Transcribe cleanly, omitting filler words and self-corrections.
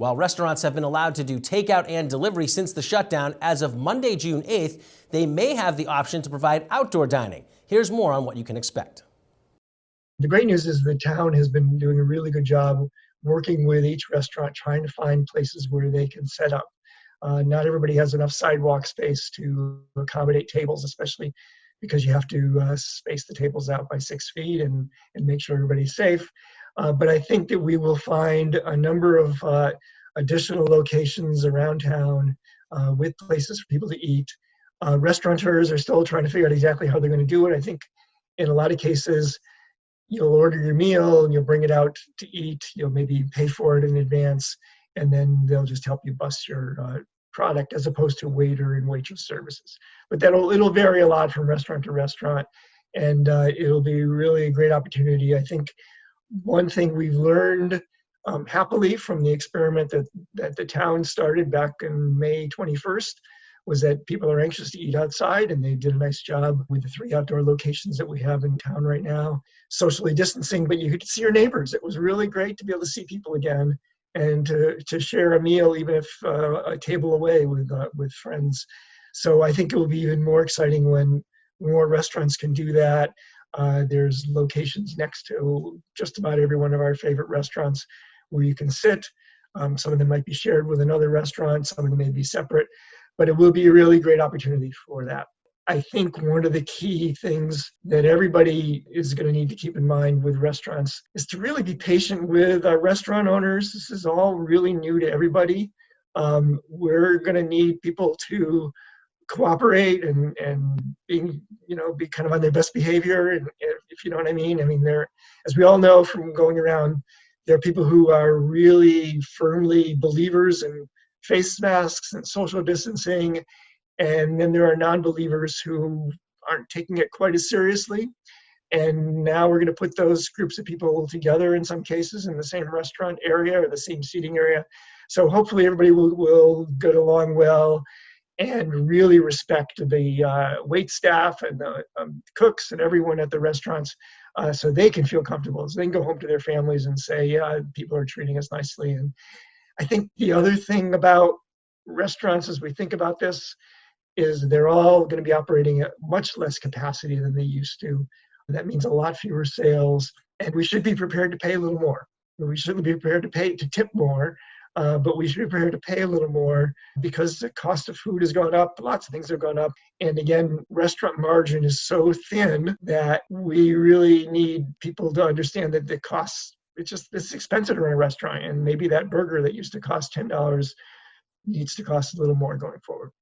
While restaurants have been allowed to do takeout and delivery since the shutdown, as of Monday, June 8th, they may have the option to provide outdoor dining. Here's more on what you can expect. The great news is the town has been doing a really good job working with each restaurant, trying to find places where they can set up. Not everybody has enough sidewalk space to accommodate tables, especially because you have to space the tables out by 6 feet and make sure everybody's safe. But I think that we will find a number of additional locations around town with places for people to eat. Restaurateurs are still trying to figure out exactly how they're going to do it. I think in a lot of cases, you'll order your meal and you'll bring it out to eat. You'll maybe pay for it in advance, and then they'll just help you bus your product as opposed to waiter and waitress services. But it'll vary a lot from restaurant to restaurant, and it'll be really a great opportunity. I think one thing we've learned happily from the experiment that the town started back in May 21st was that people are anxious to eat outside, and they did a nice job with the 3 outdoor locations that we have in town right now, socially distancing, but you could see your neighbors. It was really great to be able to see people again and to share a meal, even if a table away with friends. So I think it will be even more exciting when more restaurants can do that. There's locations next to just about every one of our favorite restaurants where you can sit. Some of them might be shared with another restaurant, some of them may be separate, but it will be a really great opportunity for that. I think one of the key things that everybody is going to need to keep in mind with restaurants is to really be patient with our restaurant owners. This is all really new to everybody. We're going to need people to cooperate and be kind of on their best behavior, and if you know what I mean. I mean, as we all know from going around, there are people who are really firmly believers in face masks and social distancing, and then there are non-believers who aren't taking it quite as seriously. And now we're going to put those groups of people together in some cases in the same restaurant area or the same seating area. So hopefully everybody will get along well and really respect the wait staff and the cooks and everyone at the restaurants, so they can feel comfortable, so they can go home to their families and say, yeah, people are treating us nicely. And I think the other thing about restaurants as we think about this is they're all going to be operating at much less capacity than they used to. That means a lot fewer sales, and we should be prepared to pay a little more. We shouldn't be prepared to tip more, but we should be prepared to pay a little more because the cost of food has gone up. Lots of things have gone up. And again, restaurant margin is so thin that we really need people to understand that the costs, it's expensive to run a restaurant. And maybe that burger that used to cost $10 needs to cost a little more going forward.